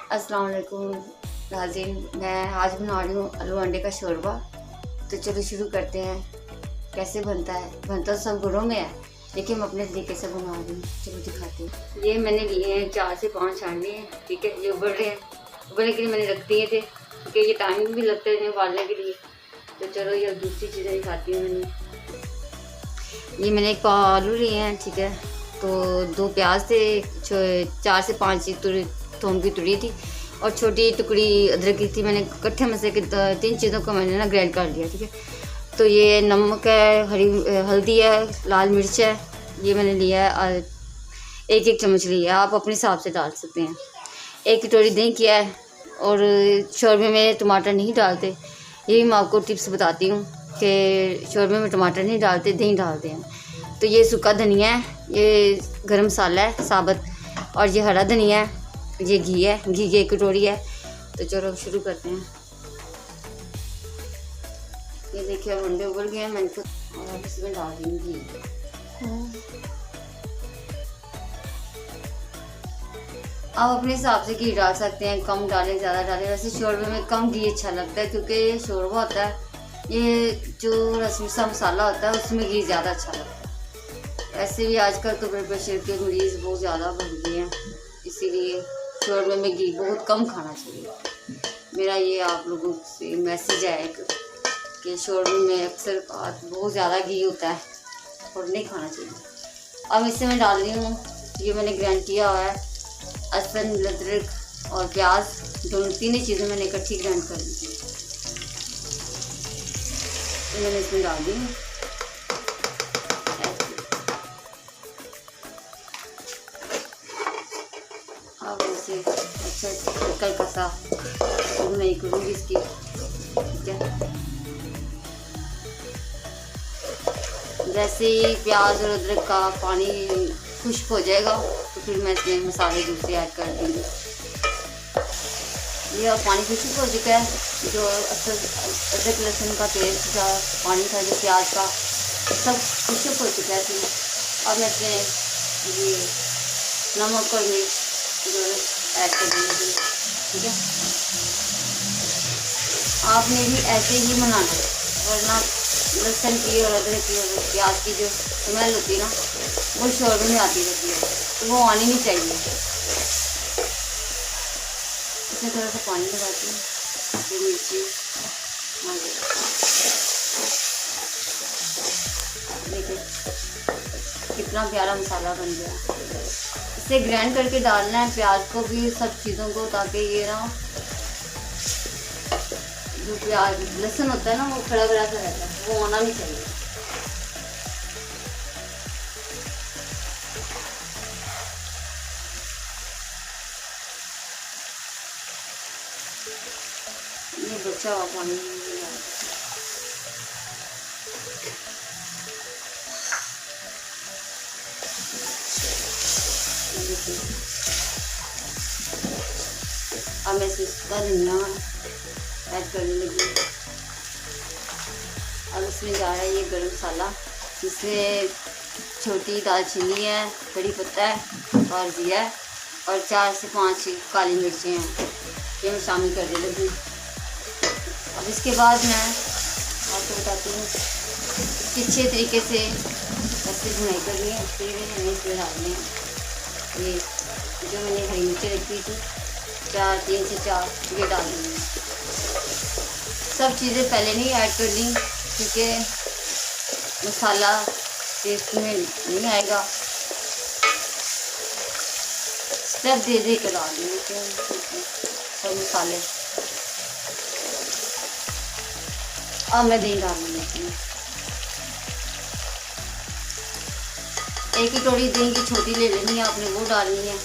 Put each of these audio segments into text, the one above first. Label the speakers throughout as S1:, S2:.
S1: अस्सलाम वालेकुम नाज़रीन, मैं आज बना रही हूँ आलू अंडे का शोरबा। तो चलो शुरू करते हैं। कैसे बनता है? बनता तो सब घरों में है, लेकिन मैं अपने तरीके से बना रही हूँ। चलो दिखाती हूँ। ये मैंने लिए हैं 4 से 5 अंडे हैं, ठीक है। ये उबल रहे हैं, उबलने के लिए मैंने रख दिए थे क्योंकि ये टाइम भी लगता है इन्हें उबालने के लिए। तो चलो ये दूसरी चीज़ें दिखाती हूँ। मैंने 1 पाव आलू लिए हैं, ठीक है। तो 2 प्याज थे, 4 से 5 थोम की तुड़ी थी, और छोटी टुकड़ी अदरक की थी। मैंने इकट्ठे मसाले के 3 चीज़ों को मैंने ना ग्राइंड कर लिया, ठीक है। तो ये नमक है, हरी हल्दी है, लाल मिर्च है, ये मैंने लिया है। 1-1 चम्मच लिया है, आप अपने हिसाब से डाल सकते हैं। 1 कटोरी दही किया है, और शोरबे में टमाटर नहीं डालते। ये भी मैं आपको टिप्स बताती हूँ कि शोरबे में टमाटर नहीं डालते, दही डालते हैं। तो ये सूखा धनिया है, ये गरम मसाला है साबुत, और ये हरा धनिया है, ये घी है, घी की 1 कटोरी है। तो चलो शुरू करते हैं। ये देखिए अब अंडे उबल गए हैं, मैंने तो और इसमें डाल दी घी। आप अपने हिसाब से घी डाल सकते हैं, कम डालें ज़्यादा डालें। वैसे शोरबे में कम घी अच्छा लगता है, क्योंकि ये शोरबा होता है, ये जो रसमी सा मसाला होता है उसमें घी ज़्यादा अच्छा लगता है। वैसे भी आजकल तो ब्लड प्रेशर के मरीज़ बहुत ज़्यादा बढ़ गए हैं, इसीलिए शोरबे में घी बहुत कम खाना चाहिए। मेरा ये आप लोगों से मैसेज है कि शोरबे में अक्सर बहुत ज़्यादा घी होता है और नहीं खाना चाहिए। अब इससे मैं डाल रही हूँ, ये मैंने ग्राइंड किया हुआ है, लहसुन, अदरक और प्याज, दोनों तीनों चीज़ें मैंने इकट्ठी ग्राइंड कर ली थी। तो मैंने इसमें डाल दी। अब इसे अच्छा हल्का कसा नहीं करूँगी इसकी, ठीक है। जैसे ही प्याज और अदरक का पानी खुश्क हो जाएगा तो फिर मैं इसमें मसाले दूसरे ऐड कर दूँगी। ये पानी खुश्क हो चुका है, जो अदरक लहसुन का पेस्ट का पानी था, जो प्याज का, सब खुश्क हो चुका है। फिर अब मैं इसमें ये नमक और मिर्च जो ऐड कर दूँगी, ठीक है। आपने भी ऐसे ही बनाना है, वरना लहसुन की और अदरक की और प्याज की जो स्मेल होती है ना, वो शोरबे में आती रहती है, तो वो आनी नहीं चाहिए। इसमें थोड़ा सा पानी लगाती हूँ, फिर मिर्ची, देखिए कितना प्यारा मसाला बन गया। इसे ग्राइंड करके डालना है, प्याज को भी, सब चीज़ों को, ताकि ये ना जो प्याज लहसुन होता है ना, वो खड़ा खड़ा सा रहता है, वो होना नहीं चाहिए। ये बचा हुआ पानी अब मैं इसका धनिया ऐड करने लगी। अब इसमें जा रहा है ये गरम मसाला, जिसमें छोटी दालचीनी है, कड़ी पत्ता है और जीरा है, और 4 से 5 काली मिर्चें हैं, ये मैं शामिल करने लगी। अब इसके बाद मैं आपको बताती हूँ इसकी अच्छे तरीके से कैसे भुनाई करनी है। फिर मैंने इसमें डालने हैं ये जो मैंने हरी मिर्चें रखी थी, 3 से 4, ये डाल देंगे। सब चीज़ें पहले नहीं ऐड कर दी, क्योंकि मसाला टेस्ट में नहीं आएगा। स्टेप दे दे कर डाल देंगे सब मसाले। अब मैं दही डाल देती हूँ। 1 कटोरी दही की छोटी ले लेनी है आपने, वो डालनी है।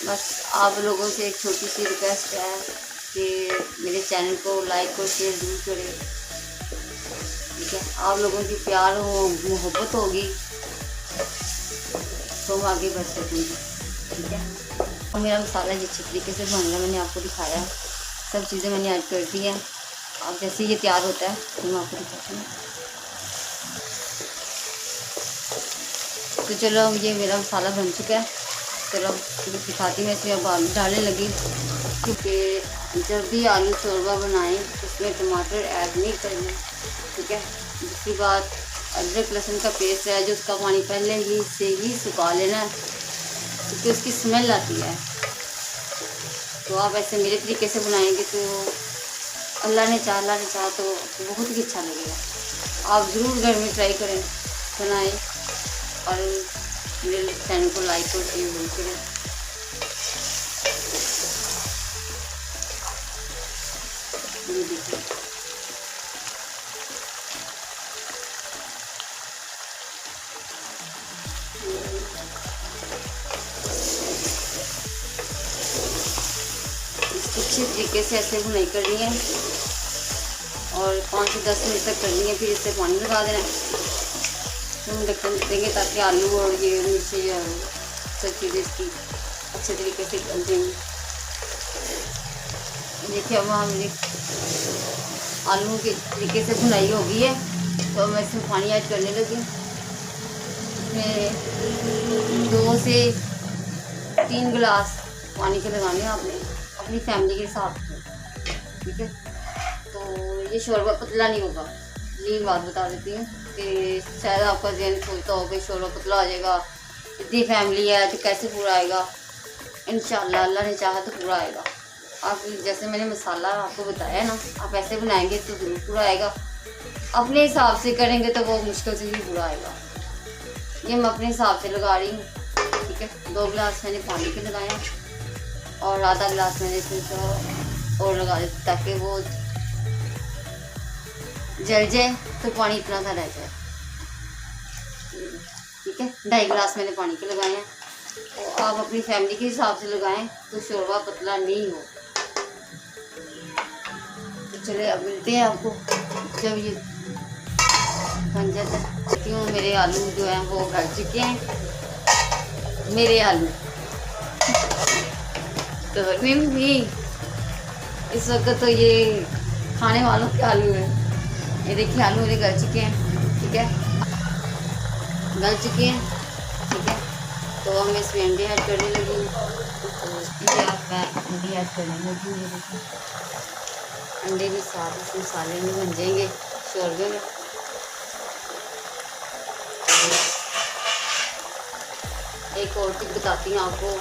S1: बस आप लोगों से एक छोटी सी रिक्वेस्ट है कि मेरे चैनल को लाइक और शेयर जरूर करें, ठीक है। आप लोगों की प्यार हो, मोहब्बत होगी तो हम आगे बढ़ सकेंगे, ठीक है। और मेरा मसाला जिस तरीके से बन रहा है मैंने आपको दिखाया, सब चीज़ें मैंने ऐड कर दी हैं। अब जैसे ये तैयार होता है तो मैं आपको दिखाती हूँ। तो चलो ये मेरा मसाला बन चुका है। चलो दिखाती मैं इसमें अब आलू डालने लगी, क्योंकि जब भी आलू शोरबा बनाएं उसमें टमाटर ऐड नहीं करना, ठीक है। दूसरी बात, अदरक लहसुन का पेस्ट है जो उसका पानी पहले ही से ही सुखा लेना है, क्योंकि उसकी स्मेल आती है। तो आप ऐसे मेरे तरीके से बनाएंगे तो अल्लाह ने चाहा तो बहुत ही अच्छा लगेगा। आप ज़रूर घर में ट्राई करें, बनाएं और मेरे चैनल को लाइक और शेयर जरूर करें। ये देखिए अच्छे तरीके से ऐसे भुनाई करनी है और 5 से 10 मिनट तक करनी है। फिर इससे पानी लगा देना है, हम ढक्कन देंगे ताकि आलू और ये मिर्ची सब चीज़ें इसकी अच्छे तरीके से गल जाएंगी। देखिए अब हमारी आलू के तरीके से भुनाई हो गई है, तो मैं इसमें पानी ऐड करने लगी। इसमें 2 से 3 गिलास पानी के लगाने हैं आपने अपनी फैमिली के हिसाब से, ठीक है। तो ये शोरबा पतला नहीं होगा, ये बात बता देती हूँ कि शायद आपका जहन सोचता हो कि शोरबा पतला हो जाएगा, इतनी फैमिली है तो कैसे पूरा आएगा। इंशाल्लाह अल्लाह ने चाहा तो पूरा आएगा। आप जैसे मैंने मसाला आपको बताया ना, आप ऐसे बनाएंगे तो ज़रूर पूरा आएगा। अपने हिसाब से करेंगे तो वो मुश्किल से ही पूरा आएगा। ये मैं अपने हिसाब से लगा रही हूँ, ठीक है। 2 गिलास मैंने पानी के लगाया और आधा गिलास मैंने इसमें और लगा दिया ताकि वो जल जाए, तो पानी इतना सा रह जाए, ठीक है। 2.5 गिलास मैंने पानी के लगाए हैं। तो आप अपनी फैमिली के हिसाब से लगाएं तो शोरबा पतला नहीं हो। तो चलिए अब मिलते हैं आपको जब ये बन जाता है। क्यों मेरे आलू जो हैं वो गल चुके हैं, मेरे आलू तो नहीं, इस वक्त तो ये खाने वालों के आलू हैं। ये देखिए आलू मेरे गल चुके हैं, ठीक है, गल चुके हैं, ठीक है। तो अब मैं इसमें अंडे ऐड करने लगी, तो मैं अंडे ऐड करने लगी। ये देखिए अंडे भी साथ इस मसाले में बन जाएंगे शोरबे में। एक और टिप बताती हूँ आपको,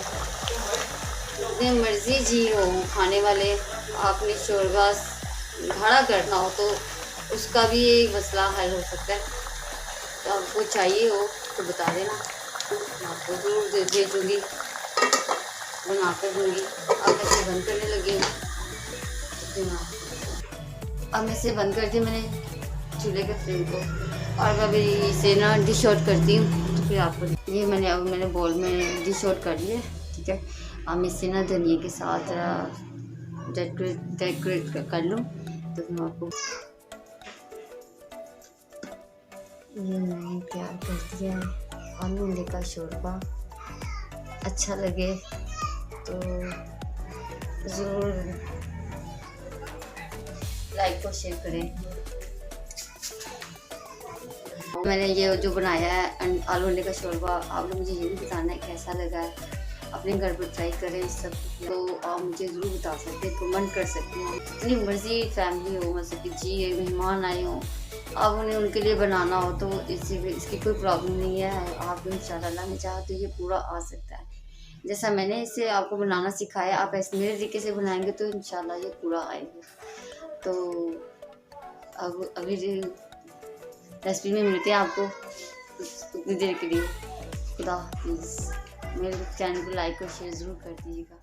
S1: जितने मर्जी जी हो खाने वाले, आपने शोरबा गाढ़ा करना हो तो उसका भी एक मसला हल हो सकता है। तो आपको चाहिए हो तो बता देना, मैं आपको ज़रूर भेजूँगी, बना कर दूँगी। अब ऐसे बंद करने लगी हूँ। अब मैं इसे बंद कर दी मैंने चूल्हे के फ्लेम को, और मैं अभी इसे ना डिश आउट करती हूँ। तो फिर आपको ये मैंने बोल में डिश आउट कर लिया, ठीक है। अब मैं इसे ना धनिया के साथ डेकोरेट कर लूँ। तो मैं आपको ये मैंने तैयार कर दिया है आलू अंडे का शोरबा। अच्छा लगे तो ज़रूर लाइक और शेयर करें। मैंने ये जो बनाया है आलू अंडे का शोरबा, आप लोग मुझे ये भी बताना है कैसा लगा है। अपने घर पर ट्राई करें सब, तो आप मुझे ज़रूर बता सकते हैं, कमेंट कर सकते हैं। जितनी मर्जी फैमिली हो, मतलब कि जी मेहमान आए हों, आप उन्हें उनके लिए बनाना हो तो इसकी कोई प्रॉब्लम नहीं है। आप इंशाल्लाह में चाहे तो ये पूरा आ सकता है। जैसा मैंने इसे आपको बनाना सिखाया, आप ऐसे मेरे तरीके से बनाएंगे तो इंशाल्लाह ये पूरा आएगा। तो अब अभी रेसिपी में मिलते हैं आपको उतनी देर के लिए। खुदा हाफिज़। मेरे चैनल को लाइक और शेयर ज़रूर कर दीजिएगा।